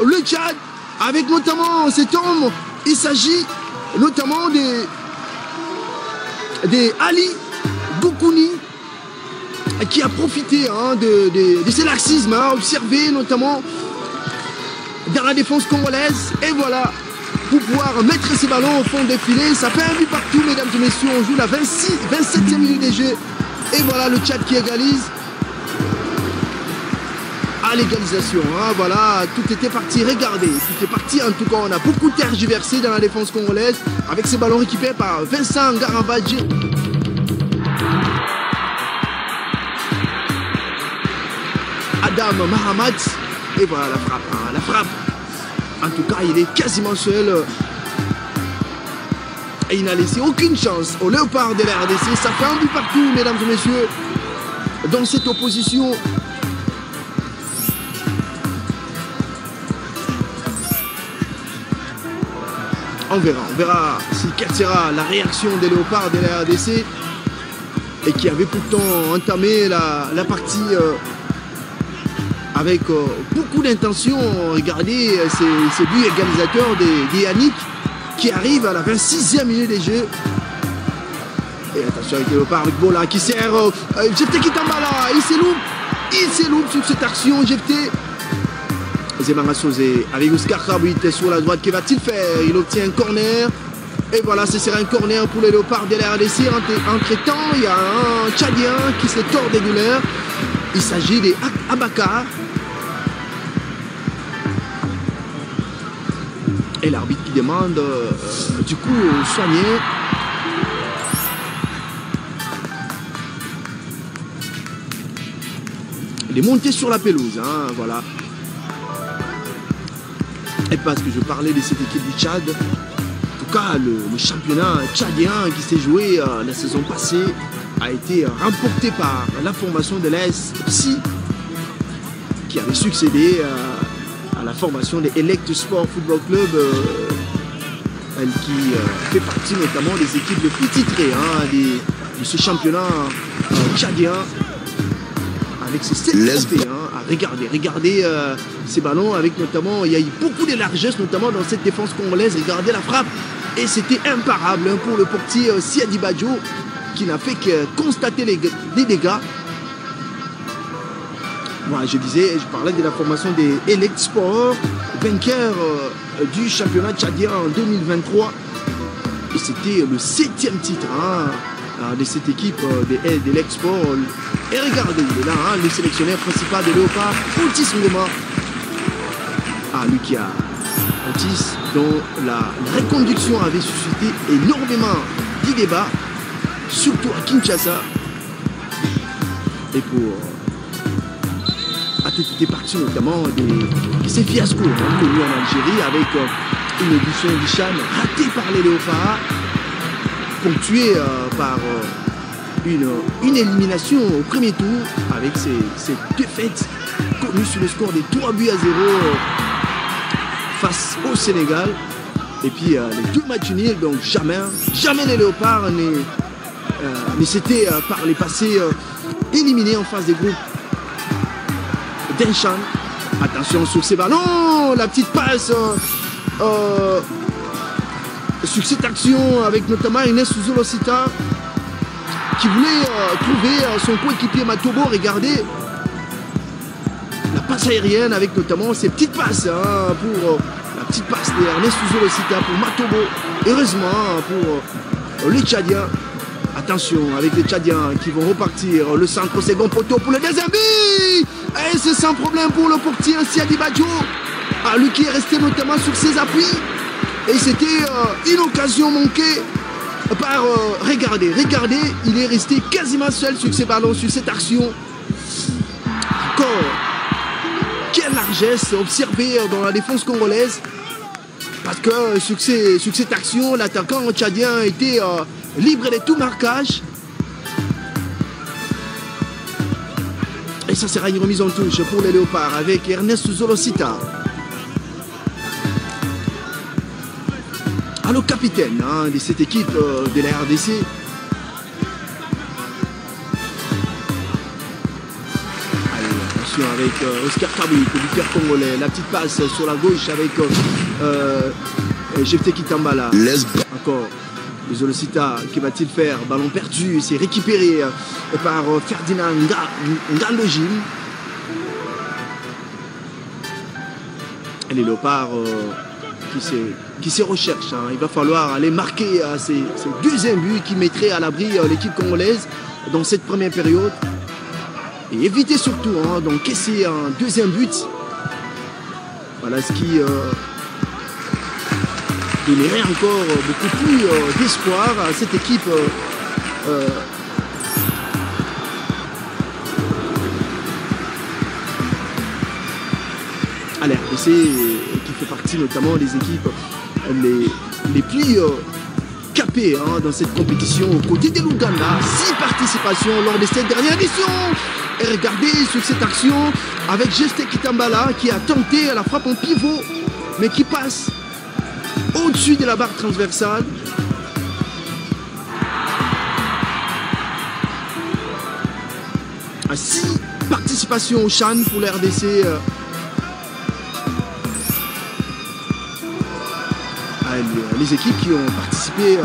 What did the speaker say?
le Tchad, avec notamment cet homme. Il s'agit notamment des Ali Goukouni, qui a profité de ces laxismes, observé notamment dans la défense congolaise. Et voilà, pour pouvoir mettre ces ballons au fond des filets. Ça fait un but partout, mesdames et messieurs. On joue la 27e minute des jeux. Et voilà le Tchad qui égalise. À l'égalisation, voilà, tout était parti, regardez, tout est parti. En tout cas, on a beaucoup tergiversé dans la défense congolaise avec ces ballons récupérés par Vincent Garambadji. Adam Mahamat, et voilà la frappe, la frappe. En tout cas, il est quasiment seul. Et il n'a laissé aucune chance au léopard de la RDC. Ça fait un but partout, mesdames et messieurs, dans cette opposition. On verra quelle sera la réaction des léopards de la RDC, et qui avait pourtant entamé la partie avec beaucoup d'intention. Regardez ces buts égalisateurs des Yannick qui arrivent à la 26e minute des jeux. Et attention avec les léopards, avec Bola qui sert. Jefté Kitambala, il s'éloupe sur cette action. Jefté. Zemara Sosé avec Oscar Rabouit sur la droite. Que va-t-il faire? Il obtient un corner. Et voilà, ce sera un corner pour les léopards de la RDC. Entre-temps, il y a un Tchadien qui se tord des douleurs. Il s'agit des Abakar. Et l'arbitre qui demande du coup soigner. Il est monté sur la pelouse, voilà. Et parce que je parlais de cette équipe du Tchad, en tout cas le championnat tchadien qui s'est joué la saison passée a été remporté par la formation de l'AS Psy, qui avait succédé à la formation des Elect Sport Football Club, elle qui fait partie notamment des équipes les plus titrées de ce championnat tchadien, avec ses 7 trophées. Regardez ces ballons, avec notamment, il y a eu beaucoup de largesse, notamment dans cette défense congolaise. Regardez la frappe, et c'était imparable pour le portier Siadi Badjo, qui n'a fait que constater des dégâts. Moi, je parlais de la formation des Elect Sport, vainqueur du championnat tchadien en 2023. Et c'était le 7e titre de cette équipe des Elect Sport. Et regardez, il est là, le sélectionneur principal de Léopard, Otis Ngoma. Lui qui a Otis, dont la reconduction avait suscité énormément de débats, surtout à Kinshasa. Et tout était parti notamment de ces fiascos connus en Algérie, avec une édition du Chan ratée par les Léopards, ponctuée par une élimination au premier tour, avec ces défaites connues sur le score des 3 buts à 0 face au Sénégal. Et puis les 2 matchs nuls, donc jamais les Léopards ne s'étaient par les passés éliminés en phase des groupes d'Enchan. Attention sur ces ballons, la petite passe sur cette action avec notamment Inès Zolosita, qui voulait trouver son coéquipier Matobo. Regardez la passe aérienne avec notamment ces petites passes pour la petite passe d'Ernest Zolosita pour Matobo. Heureusement pour les Tchadiens. Attention avec les Tchadiens qui vont repartir. Le centre au second poteau pour le deuxième but. Et c'est sans problème pour le portier Siadi Badjo. Lui qui est resté notamment sur ses appuis. Et c'était une occasion manquée par... regardez, il est resté quasiment seul sur ces ballons, sur cette action. Encore, quelle largesse observée dans la défense congolaise. Parce que sur cette action, l'attaquant tchadien était libre de tout marquage. Et ça sera une remise en touche pour les Léopards avec Ernest Zolosita. Le capitaine de cette équipe de la RDC. Allez, Attention avec Oscar Kabouik, le buteur congolais. La petite passe sur la gauche avec Jephté Kitambala. Encore. Les Zolocita, que va-t-il faire? Ballon perdu, c'est récupéré par Ferdinand Ngandojim. Et les Léopards qui se recherchent. Hein. Il va falloir aller marquer ces deuxièmes buts qui mettraient à l'abri l'équipe congolaise dans cette première période. Et éviter surtout d'encaisser un deuxième but. Voilà ce qui donnerait encore beaucoup plus d'espoir à cette équipe à l'RDC, qui fait partie notamment des équipes les plus capées dans cette compétition aux côtés de l'Ouganda. 6 participations lors de cette dernière édition. Et regardez sur cette action avec Jephté Kitambala qui a tenté la frappe en pivot, mais qui passe au-dessus de la barre transversale. À 6 participations au CHAN pour la RDC. Les équipes qui ont participé